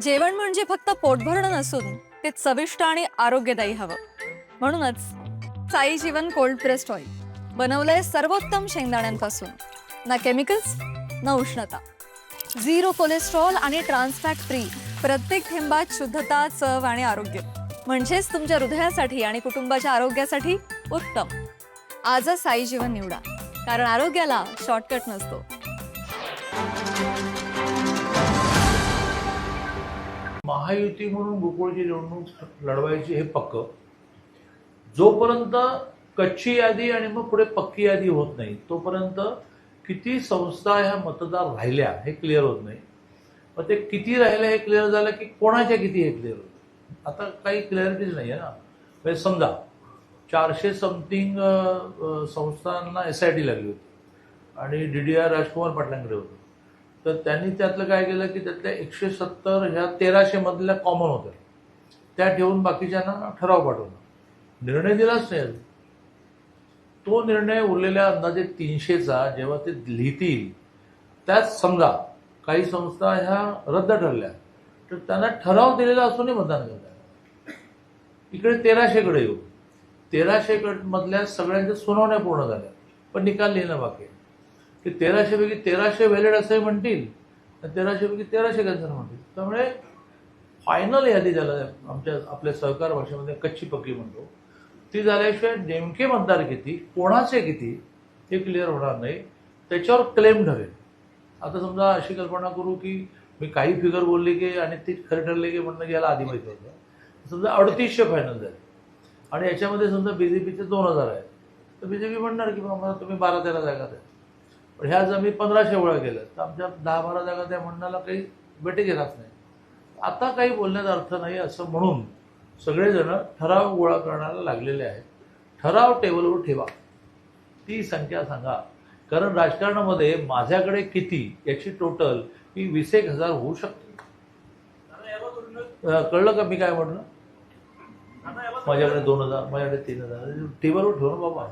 जेवण म्हणजे फक्त पोटभरणं नसून ते चविष्ट आणि आरोग्यदायी हवं. म्हणूनच साई जीवन कोल्ड प्रेस्ड ऑइल बनवलंय सर्वोत्तम शेंगदाण्यांपासून. ना केमिकल्स ना उष्णता, झिरो कोलेस्ट्रॉल आणि ट्रान्सफॅट फ्री. प्रत्येक थेंबात शुद्धता, चव आणि आरोग्य. म्हणजेच तुमच्या हृदयासाठी आणि कुटुंबाच्या आरोग्यासाठी उत्तम. आजच साई जीवन निवडा, कारण आरोग्याला शॉर्टकट नसतो. महायुती म्हणून गोकुळची निवडणूक लढवायची हे पक्क. जोपर्यंत कच्ची यादी आणि मग पुढे पक्की यादी होत नाही तोपर्यंत किती संस्था ह्या मतदार राहिल्या हे क्लिअर होत नाही. मग ते किती राहिल्या हे क्लिअर झालं की कोणाच्या किती हे क्लिअर होतं. आता काही क्लॅरिटीज नाही आहे ना. म्हणजे समजा 400 समथिंग संस्थांना SIT लागली होती आणि DDR राजकुमार पाटलांकडे होतं. तर त्यांनी त्यातलं काय केलं की त्यातल्या 170 ह्या 1300 मधल्या कॉमन होत्या त्या ठेवून बाकीच्यांना ठराव पाठवला. निर्णय दिलाच नाही. तो निर्णय उरलेल्या अंदाजे 300चा जेव्हा ते लिहितील त्यात समजा काही संस्था ह्या रद्द ठरल्या तर त्यांना ठराव दिलेला असूनही मतदान करतात. इकडे 1300कडे येऊ. 1300 मधल्या सगळ्यांच्या सुनावण्या पूर्ण झाल्या पण निकाल लिहिणं बाकी आहे. की 1300 पैकी 1300 व्हॅलिड असंही म्हणतील, 1300 पैकी 1300 कॅन्सर म्हणतील. त्यामुळे फायनल यादी ज्याला आपल्या सहकार भाषेमध्ये कच्ची पक्की म्हणतो ती झाल्याशिवाय नेमके मतदार किती, कोणाचे किती हे क्लिअर होणार नाही. त्याच्यावर क्लेम ठरेल. आता समजा अशी कल्पना करू की मी काही फिगर बोलली की आणि ती खरं ठरले की म्हणणं की याला आधी माहिती होतं. समजा 3800 फायनल झाले आणि याच्यामध्ये समजा BJPचे 2000 आहेत तर BJP म्हणणार की आम्हाला तुम्ही 12-13 जागा द्या. पण ह्या जर मी 1500 वेळा केलं तर आमच्या 10-12 जागा त्या म्हणण्याला काही बेटे घेणार नाही. आता काही बोलण्याचा अर्थ नाही असं म्हणून सगळेजण ठराव गोळा करण्याला लागलेले आहेत. ठराव टेबलवर ठेवा, ती संख्या सांगा. कारण राजकारणामध्ये माझ्याकडे किती याची टोटल ही 20,000 होऊ शकते. कळलं का मी काय म्हटलं? माझ्याकडे 2000, माझ्याकडे 3000 टेबलवर ठेवून बाबा.